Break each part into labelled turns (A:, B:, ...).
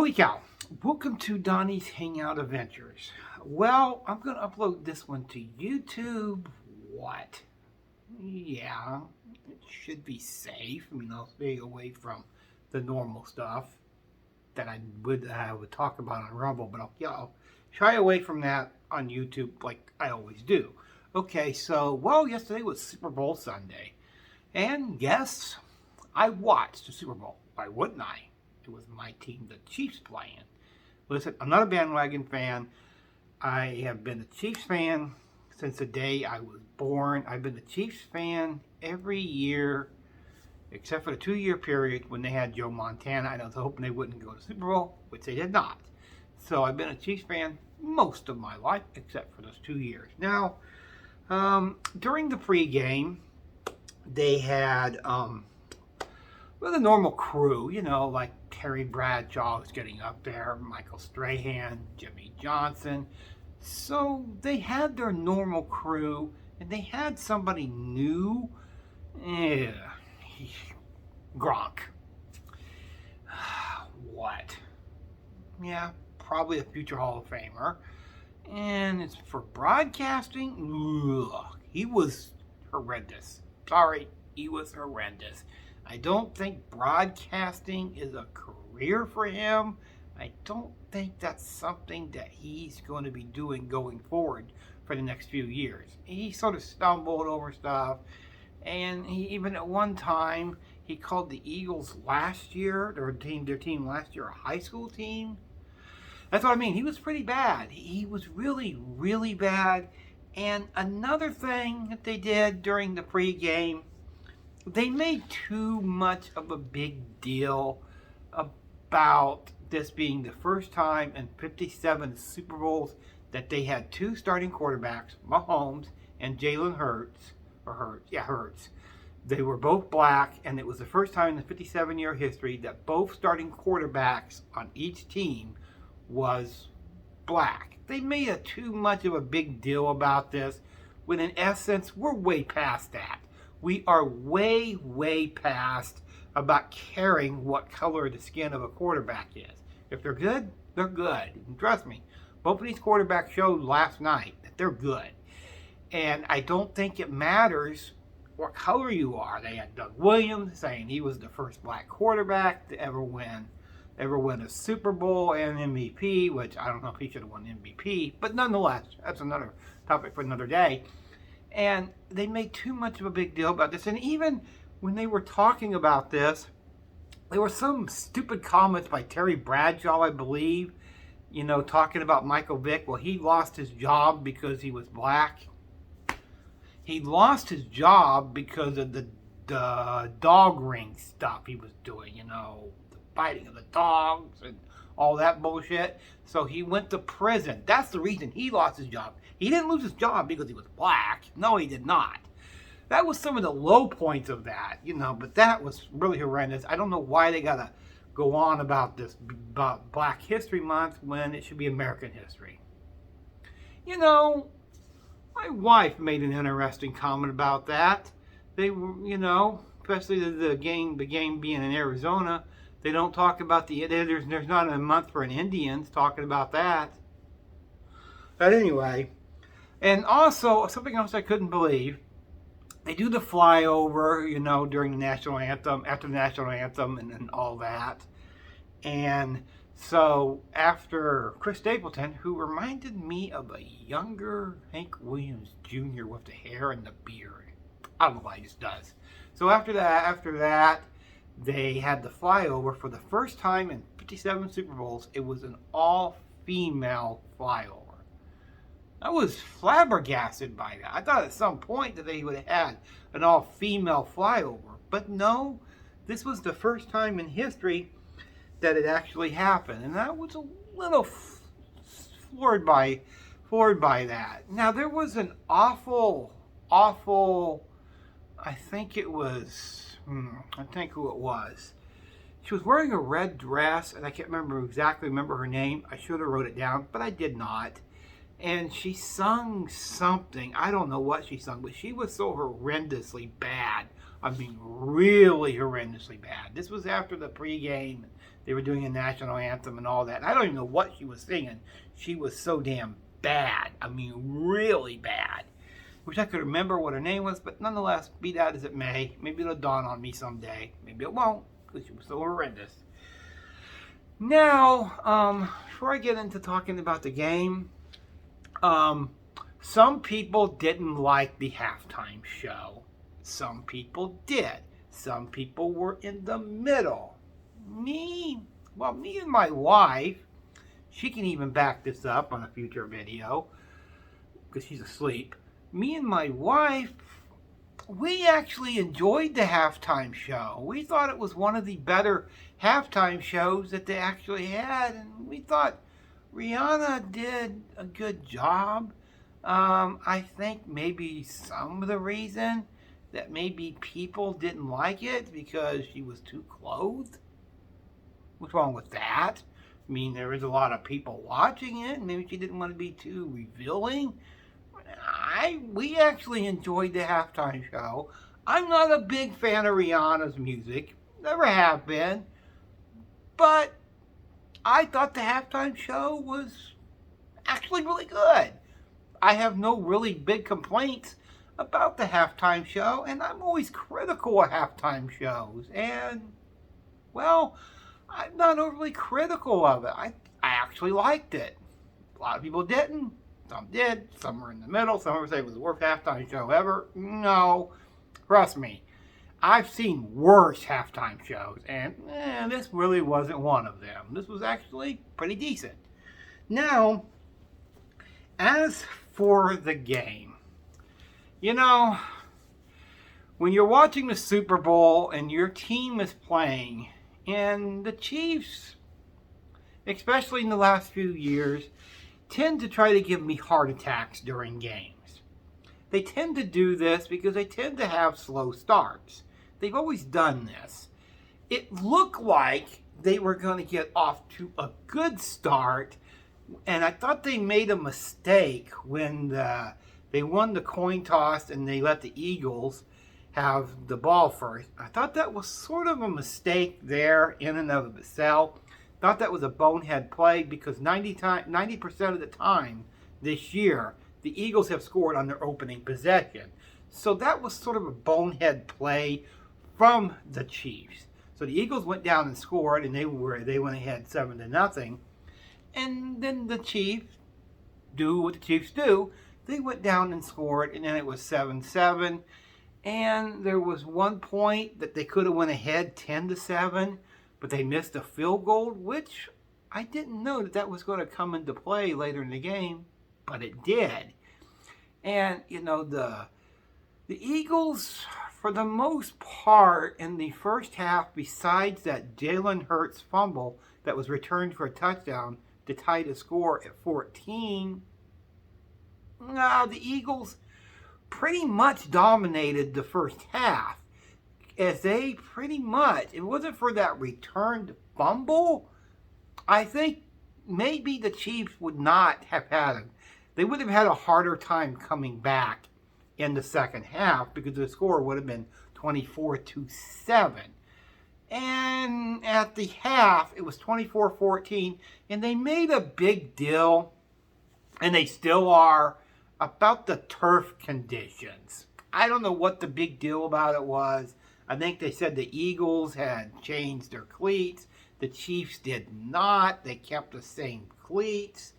A: Holy cow. Welcome to Donnie's Hangout Adventures. Well, I'm going to upload this one to YouTube. What? Yeah, it should be safe. I'll stay away from the normal stuff that I would talk about on Rumble, but I'll shy away from that on YouTube like I always do. Okay, so, yesterday was Super Bowl Sunday. And yes, I watched the Super Bowl. Why wouldn't I? It was my team, the Chiefs, playing. Listen, I'm not a bandwagon fan. I have been a Chiefs fan since the day I was born. I've been a Chiefs fan every year, except for the 2-year period when they had Joe Montana. I was hoping they wouldn't go to the Super Bowl, which they did not. So I've been a Chiefs fan most of my life, except for those 2 years. Now, during the pregame, they had the normal crew, like Terry Bradshaw was getting up there, Michael Strahan, Jimmy Johnson. So they had their normal crew, and they had somebody new. Gronk. What? Yeah, probably a future Hall of Famer. And it's for broadcasting. He was horrendous. Sorry, he was horrendous. I don't think broadcasting is a career for him. I don't think that's something that he's going to be doing going forward for the next few years. He sort of stumbled over stuff, and he even at one time he called the Eagles last year, their team last year, a high school team. That's what I mean. He was pretty bad. He was really, really bad. And another thing that they did during the pregame, they made too much of a big deal about this being the first time in 57 Super Bowls that they had two starting quarterbacks, Mahomes and Jalen Hurts. They were both black, and it was the first time in the 57-year history that both starting quarterbacks on each team was black. They made too much of a big deal about this, when in essence, we're way past that. We are way, way past about caring what color the skin of a quarterback is. If they're good, they're good. And trust me, both of these quarterbacks showed last night that they're good. And I don't think it matters what color you are. They had Doug Williams saying he was the first black quarterback to ever win a Super Bowl and MVP, which I don't know if he should have won MVP, but nonetheless, that's another topic for another day. And they made too much of a big deal about this. And even when they were talking about this, there were some stupid comments by Terry Bradshaw, I believe, talking about Michael Vick. Well, he lost his job because he was black. He lost his job because of the dog ring stuff he was doing, the biting of the dogs and all that bullshit. So he went to prison. That's the reason he lost his job. He didn't lose his job because he was black. No, he did not. That was some of the low points of that, but that was really horrendous. I don't know why they got to go on about this, about Black History Month, when it should be American history. My wife made an interesting comment about that. They were, especially the game being in Arizona, they don't talk about there's not a month for an Indians talking about that. But anyway, and also something else I couldn't believe, they do the flyover, during the national anthem, after the national anthem, and all that. And so after Chris Stapleton, who reminded me of a younger Hank Williams Jr. with the hair and the beard. I don't know why he just does. So after that, they had the flyover for the first time in 57 Super Bowls. It was an all-female flyover. I was flabbergasted by that. I thought at some point that they would have had an all-female flyover. But no, this was the first time in history that it actually happened. And I was a little floored by that. Now, there was an awful, I think who it was. She was wearing a red dress, and I can't remember her name. I should have wrote it down, but I did not. And she sung something. I don't know what she sung, but she was so horrendously bad I mean, really horrendously bad. This was after the pregame. They were doing a national anthem and all that. I don't even know what she was singing. She was so damn bad. I mean, really bad. Wish I could remember what her name was, but nonetheless, be that as it may, maybe it'll dawn on me someday. Maybe it won't, because she was so horrendous. Now, before I get into talking about the game, some people didn't like the halftime show. Some people did. Some people were in the middle. Me and my wife, she can even back this up on a future video, because she's asleep. Me and my wife, we actually enjoyed the halftime show. We thought it was one of the better halftime shows that they actually had, and we thought Rihanna did a good job. I think maybe some of the reason that maybe people didn't like it because she was too clothed. What's wrong with that? I mean, there was a lot of people watching it. Maybe she didn't want to be too revealing. We actually enjoyed the halftime show. I'm not a big fan of Rihanna's music. Never have been. But I thought the halftime show was actually really good. I have no really big complaints about the halftime show, and I'm always critical of halftime shows. And, well, I'm not overly critical of it. I actually liked it. A lot of people didn't. Some did. Some were in the middle. Some would say it was the worst halftime show ever. No. Trust me. I've seen worse halftime shows, and this really wasn't one of them. This was actually pretty decent. Now, as for the game, you know, when you're watching the Super Bowl and your team is playing, and the Chiefs, especially in the last few years, tend to try to give me heart attacks during games. They tend to do this because they tend to have slow starts. They've always done this. It looked like they were going to get off to a good start, and I thought they made a mistake when they won the coin toss and they let the Eagles have the ball first. I thought that was sort of a mistake there in and of itself. Thought that was a bonehead play because 90% of the time this year, the Eagles have scored on their opening possession. So that was sort of a bonehead play from the Chiefs. So the Eagles went down and scored, and they went ahead 7-0. And then the Chiefs do what the Chiefs do. They went down and scored, and then it was 7-7. And there was one point that they could have went ahead 10-7. But they missed a field goal, which I didn't know that was going to come into play later in the game, but it did. And, you know, the Eagles, for the most part, in the first half, besides that Jalen Hurts fumble that was returned for a touchdown to tie the score at 14, the Eagles pretty much dominated the first half. As they pretty much, if it wasn't for that returned fumble, I think maybe the Chiefs would not have they would have had a harder time coming back in the second half because the score would have been 24-7. And at the half, it was 24-14, and they made a big deal, and they still are, about the turf conditions. I don't know what the big deal about it was. I think they said the Eagles had changed their cleats. The Chiefs did not. They kept the same cleats.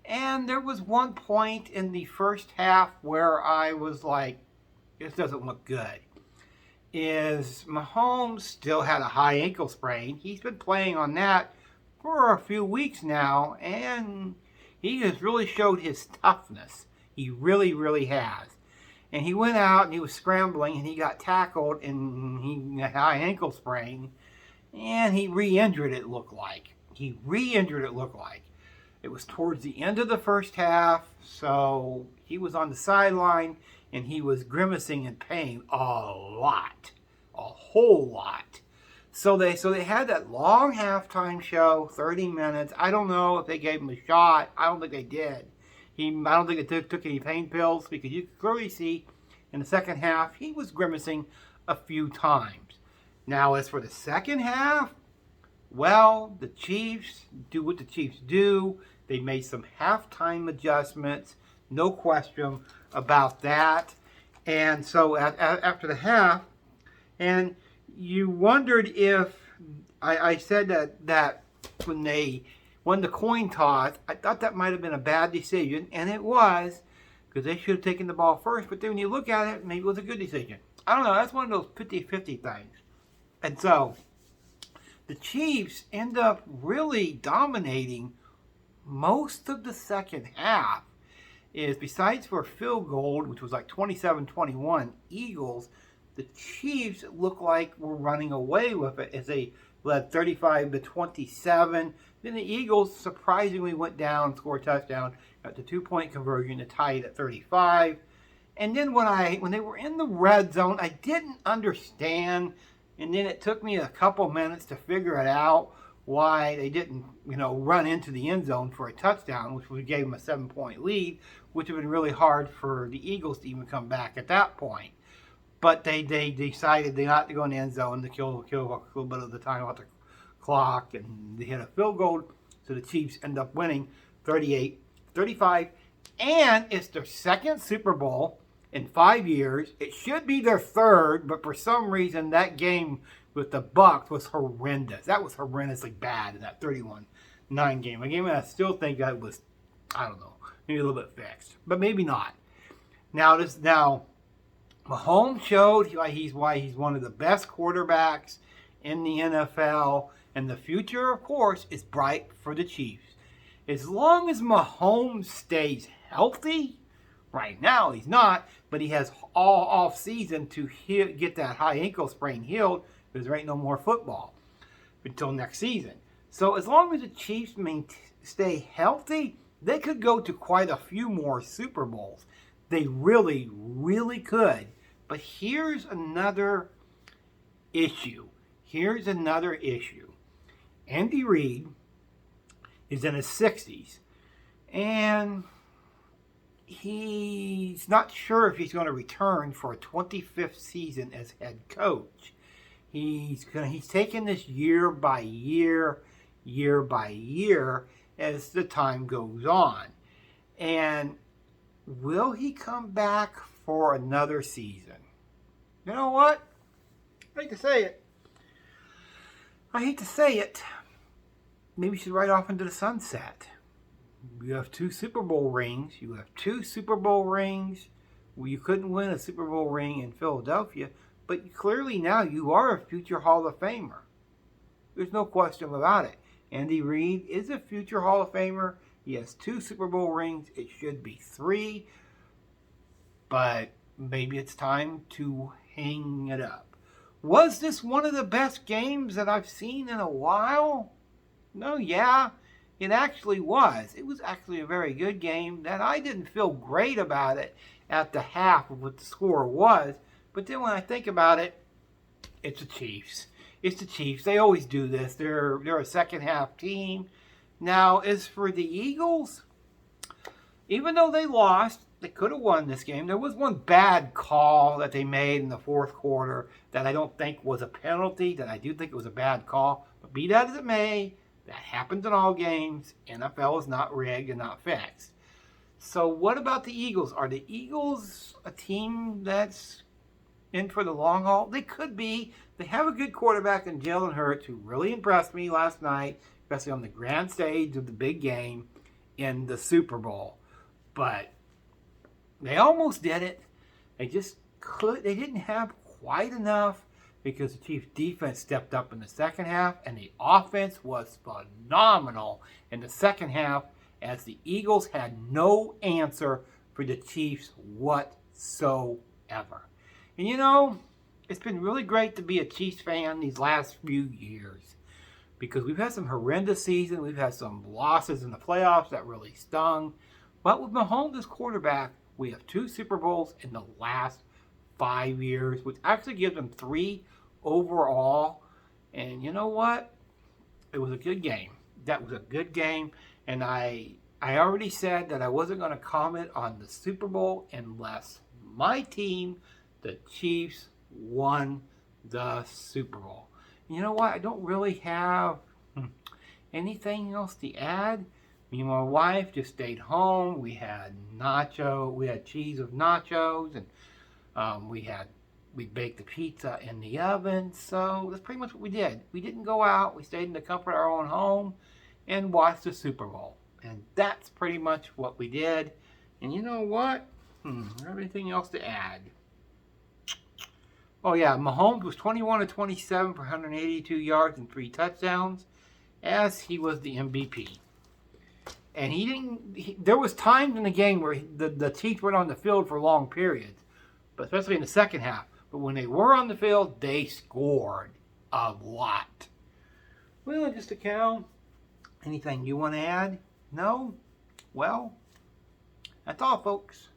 A: And there was one point in the first half where I was like, this doesn't look good. Mahomes still had a high ankle sprain. He's been playing on that for a few weeks now, and he has really showed his toughness. He really, really has. And he went out and he was scrambling and he got tackled and he had a high ankle sprain. And he re-injured it, looked like. It was towards the end of the first half, so he was on the sideline and he was grimacing in pain a whole lot. So they had that long halftime show, 30 minutes. I don't know if they gave him a shot. I don't think they did. I don't think they took any pain pills because you could clearly see in the second half he was grimacing a few times. Now, as for the second half, well, the Chiefs do what the Chiefs do. They made some halftime adjustments, no question about that. And so after the half, and you wondered if I said that when they won the coin toss, I thought that might have been a bad decision, and it was, because they should have taken the ball first. But then when you look at it, maybe it was a good decision. I don't know. That's one of those 50-50 things. And so the Chiefs end up really dominating most of the second half. Is besides for a field goal, which was like 27-21, Eagles, the Chiefs looked like were running away with it as they led 35-27. Then the Eagles surprisingly went down, scored a touchdown, got the 2-point conversion to tie it at 35. And then when they were in the red zone, I didn't understand. And then it took me a couple minutes to figure it out why they didn't, run into the end zone for a touchdown, which would gave them a 7-point lead, which would have been really hard for the Eagles to even come back at that point. But they decided not to go in the end zone to kill a little bit of the time off the clock, and they hit a field goal, so the Chiefs end up winning 38-35, and it's their second Super Bowl in 5 years. It should be their third, but for some reason that game with the Bucs was horrendous. That was horrendously bad in that 31-9 game. A game that I still think that was, I don't know, maybe a little bit fixed, but maybe not. Now Mahomes showed why he's one of the best quarterbacks in the NFL, and the future, of course, is bright for the Chiefs. As long as Mahomes stays healthy, right now he's not, but he has all off season to get that high ankle sprain healed, because there ain't no more football until next season. So as long as the Chiefs stay healthy, they could go to quite a few more Super Bowls. They really, really could. But here's another issue. Andy Reid is in his 60s, and he's not sure if he's going to return for a 25th season as head coach. He's taking this year by year as the time goes on. And will he come back for another season? You know what? I hate to say it. Maybe you should ride off into the sunset. You have 2 Super Bowl rings. Well, you couldn't win a Super Bowl ring in Philadelphia, but clearly now you are a future Hall of Famer. There's no question about it. Andy Reid is a future Hall of Famer. He has 2 Super Bowl rings. It should be 3. But maybe it's time to hang it up. Was this one of the best games that I've seen in a while? No, yeah, it actually was. It was actually a very good game that I didn't feel great about it at the half of what the score was. But then when I think about it, it's the Chiefs. They always do this. They're a second half team. Now, as for the Eagles, even though they lost, they could have won this game. There was one bad call that they made in the fourth quarter that I don't think was a penalty, that I do think it was a bad call. But be that as it may, that happens in all games. NFL is not rigged and not fixed. So what about the Eagles? Are the Eagles a team that's in for the long haul? They could be. They have a good quarterback in Jalen Hurts, who really impressed me last night, especially on the grand stage of the big game in the Super Bowl. But they almost did it. They didn't have quite enough, because the Chiefs defense stepped up in the second half, and the offense was phenomenal in the second half, as the Eagles had no answer for the Chiefs whatsoever. And it's been really great to be a Chiefs fan these last few years, because we've had some horrendous seasons. We've had some losses in the playoffs that really stung. But with Mahomes as quarterback, we have 2 Super Bowls in the last 5 years, which actually gives them 3 overall. And you know what? It was a good game. That was a good game. And I already said that I wasn't going to comment on the Super Bowl unless my team, the Chiefs, won the Super Bowl. You know what? I don't really have anything else to add. Me and my wife just stayed home. We had cheese with nachos, and we baked the pizza in the oven. So that's pretty much what we did. We didn't go out. We stayed in the comfort of our own home and watched the Super Bowl. And that's pretty much what we did. And you know what? I don't have anything else to add. Oh yeah, Mahomes was 21 of 27 for 182 yards and 3 touchdowns, as he was the MVP. And there was times in the game where the Chiefs weren't on the field for long periods, but especially in the second half. But when they were on the field, they scored a lot. Well, just a cow. Anything you want to add? No? Well, that's all, folks.